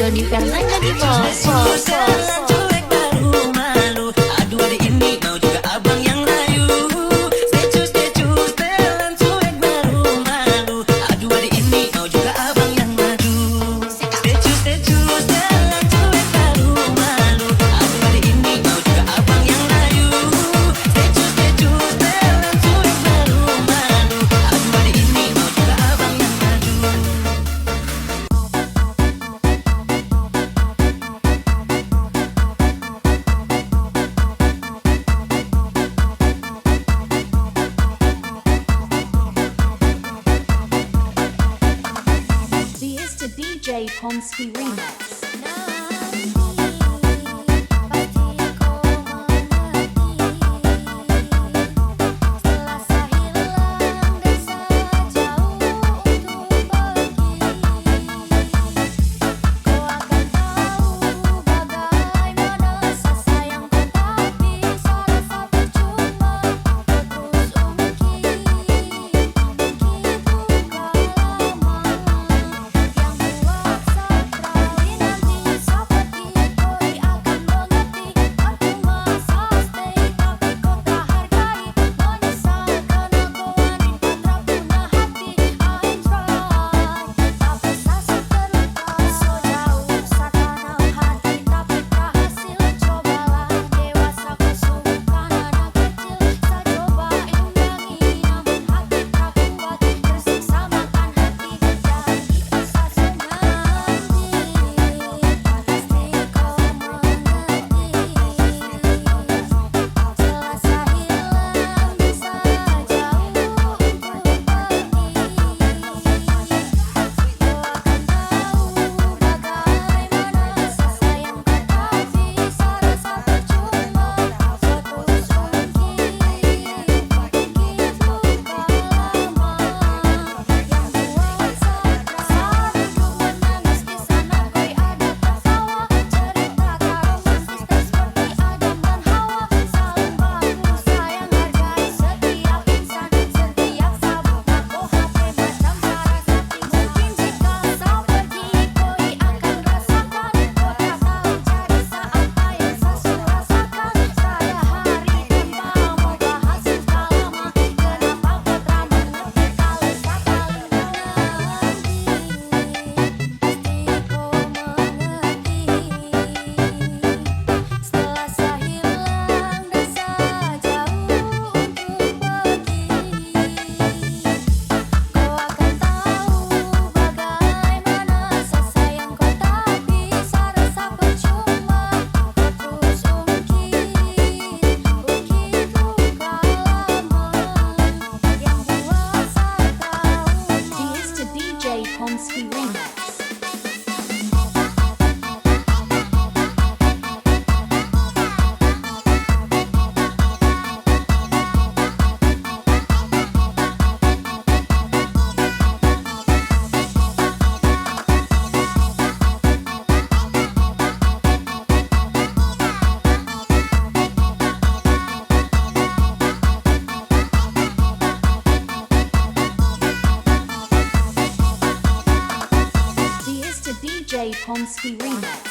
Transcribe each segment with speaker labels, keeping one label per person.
Speaker 1: Doni Fernanda di bos.
Speaker 2: Cuek baru malu, aduh adik ini mau juga abang yang rayu. Stecus telan cuek baru malu, aduh adik ini mau juga abang yang maju. Stecus telan cuek baru malu, aduh adik ini mau juga abang yang rayu. Stecus telan cuek baru malu, aduh adik ini mau juga abang yang maju.
Speaker 3: This the DJ Pomsky remix. Pomsky remix. DJ Pomsky remix.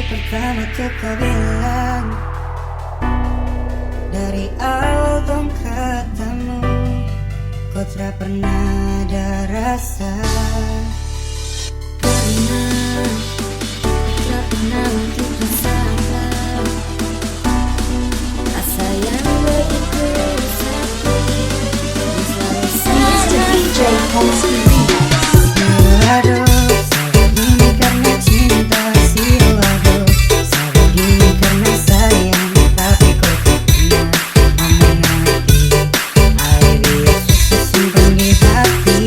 Speaker 4: pertama tuh kau bilang, dari awal dong katamu, kau tak pernah ada rasa. Karena tak pernah untuk rasakan rasa yang begitu sakit. Selalu
Speaker 3: Mr. DJ Pomsky Remix.
Speaker 4: Aduh, saya begini karena cinta. Aduh, saya begini karena sayang. Tapi kau tak pernah mengerti. Air biar susah simpan di hati.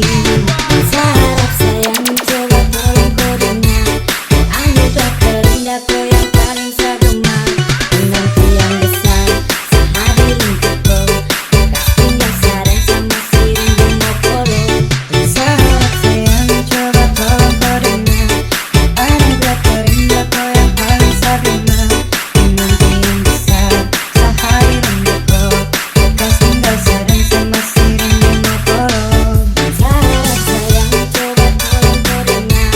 Speaker 4: Saya harap sayang coba tolong kau dengar. Anugerah terindah kau yang paling saya gemar. Menanti yang besar, saya hadir untuk kau. Bekas tinggal sarang sama si rindu mau follow. Saya harap sayang coba tolong kau dengar. Anugerah terindah kau yang paling saya gemar. Menanti yang besar, saya hadir untuk kau. Bekas tinggal sarang sama si rindu mau follow. Saya harap sayang coba tolong kau dengar.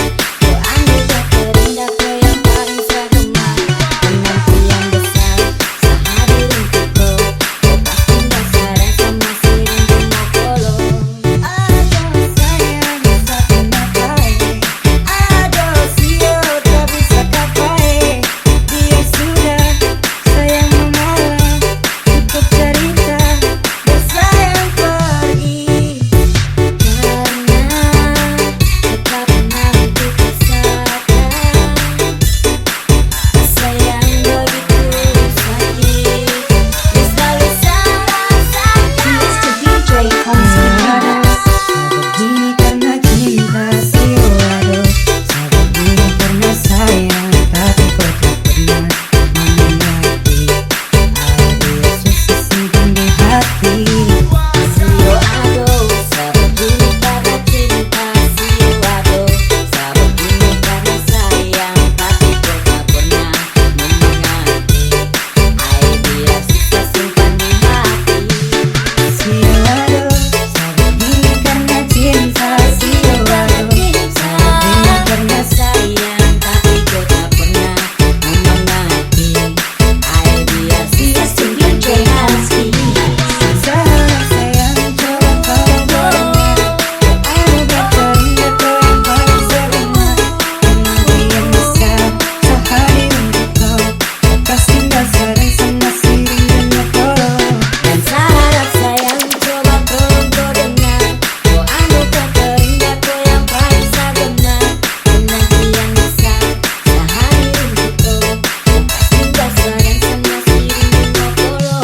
Speaker 4: Anugerah terindah kau yang paling saya gemar. Menanti yang besar, saya hadir untuk kau. Bekas tinggal sarang sama si rindu mau follow. Aduh sayang bisa kena baik. Aduh sio tak bisa kapai. Dia sudah sayang mengalah. Cukup cerita bersayang pergi. Karena tak pernah untuk rasakan rasa yang begitu sakit. Dia selalu salah saya.
Speaker 3: Mr. DJ Pomsky Remix.
Speaker 4: Begini karena cinta sio. Aduh, saya begini karena sayang. Tapi kau tak pernah mengerti. Air biar susah simpan di hati. Sio aduh, saya begini karena cinta. Sio aduh, saya begini karena sayang. Tapi kau tak pernah mengerti. Air biar susah simpan di hati. Sio aduh, saya begini karena cinta. Sio aduh, saya begini karena sayang. Tapi kau tak pernah mengerti. Air biar susah
Speaker 3: Mr.
Speaker 4: simpan
Speaker 3: DJ
Speaker 4: di hati.
Speaker 3: Pomsky Remix.
Speaker 4: Saya sayang coba kau dengar. Anugerah terindah kau yang paling saya gemar. Menanti yang besar, saya hadir untuk kau. Bekas tinggal sarang sama si rindu mau follow. Dan saya harap sayang coba tolong kau dengar. Anugerah terindah kau yang paling saya gemar. Menanti yang besar, saya hadir untuk kau. Bekas tinggal sarang sama si rindu mau follow.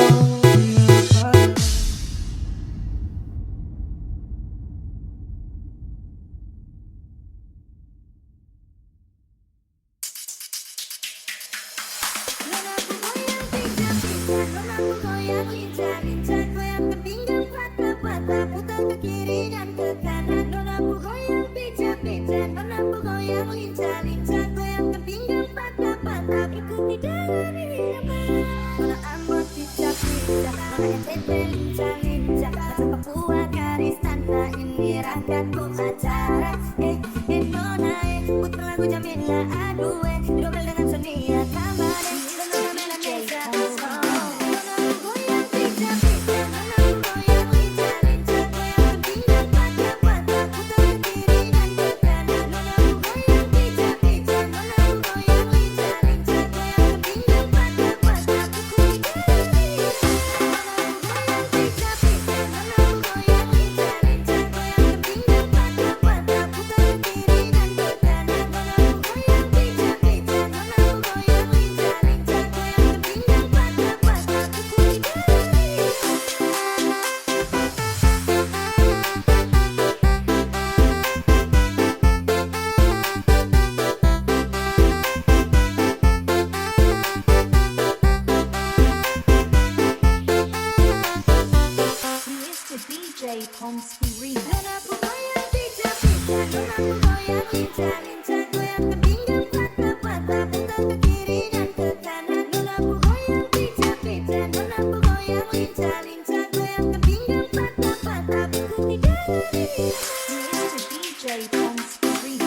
Speaker 3: DJ Pomsky Remix.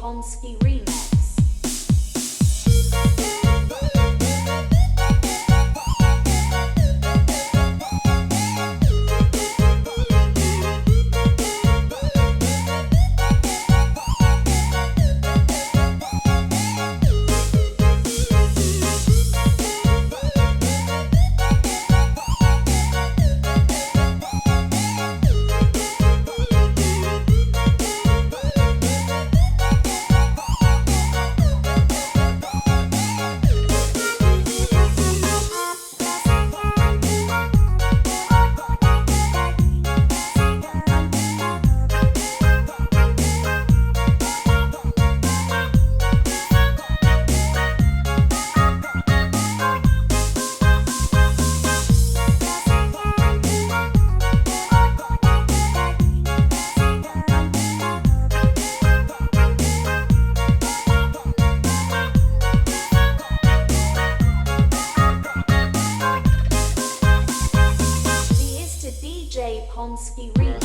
Speaker 3: Pomsky Remix. DJ Pomsky Remix.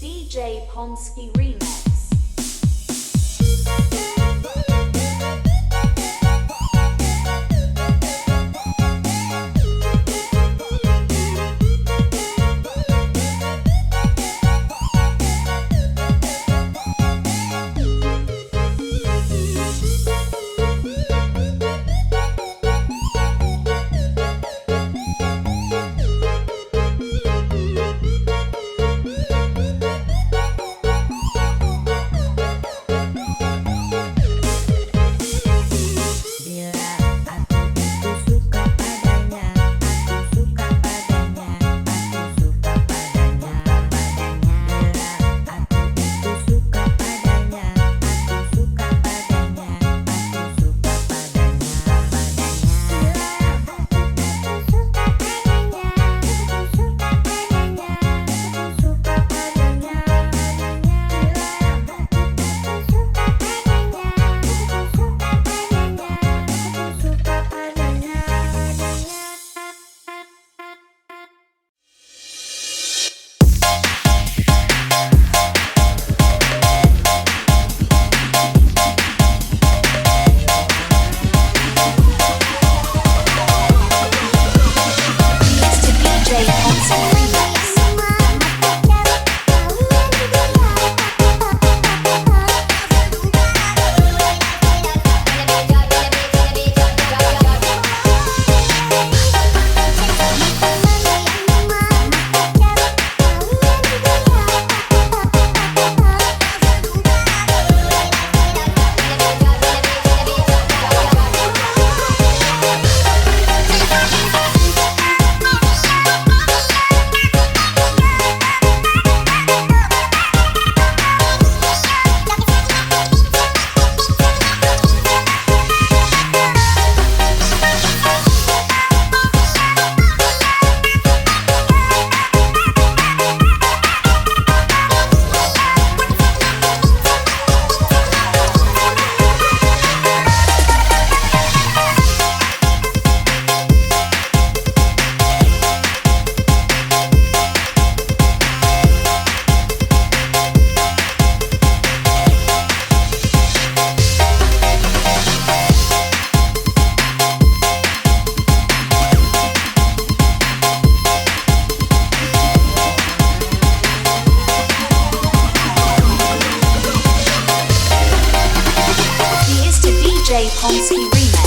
Speaker 3: DJ Pomsky Remix. Pomsky Remix.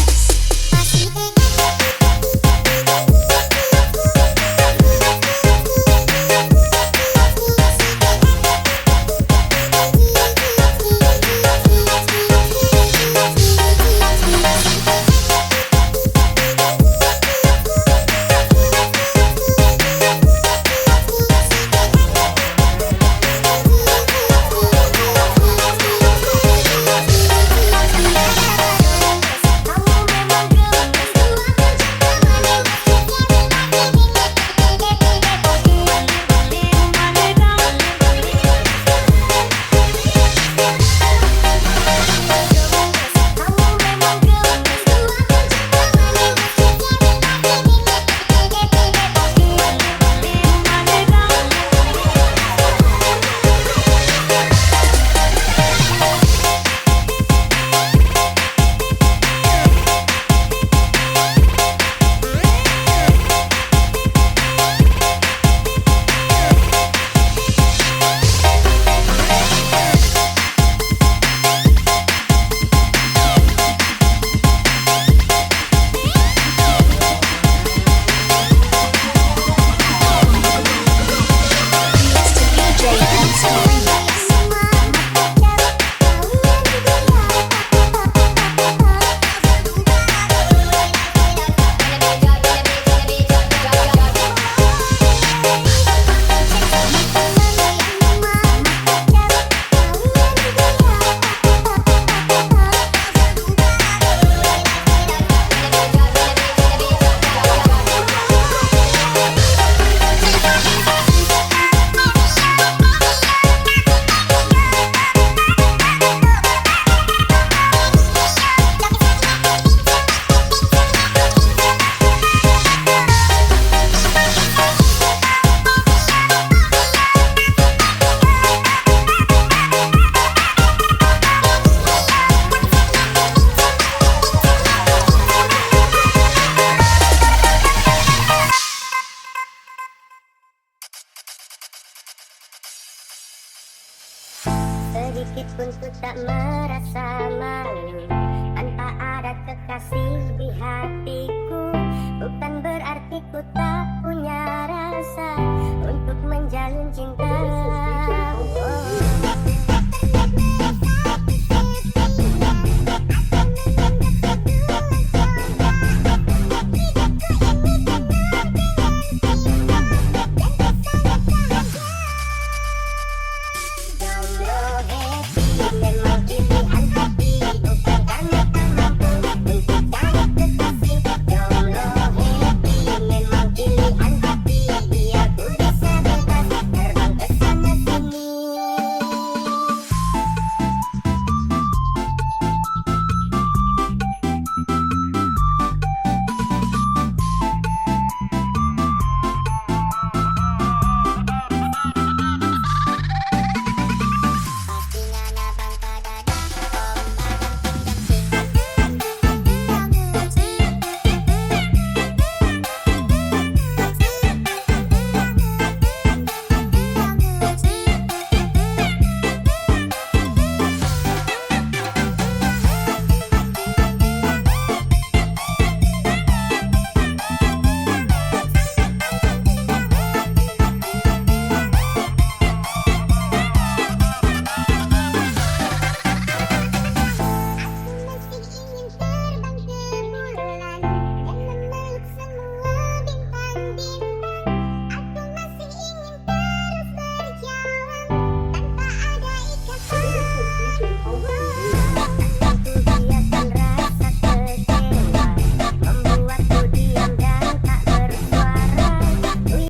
Speaker 5: Sedikit pun ku tak merasa malu tanpa ada kekasih di hatiku. Bukan berarti ku tak punya rasa.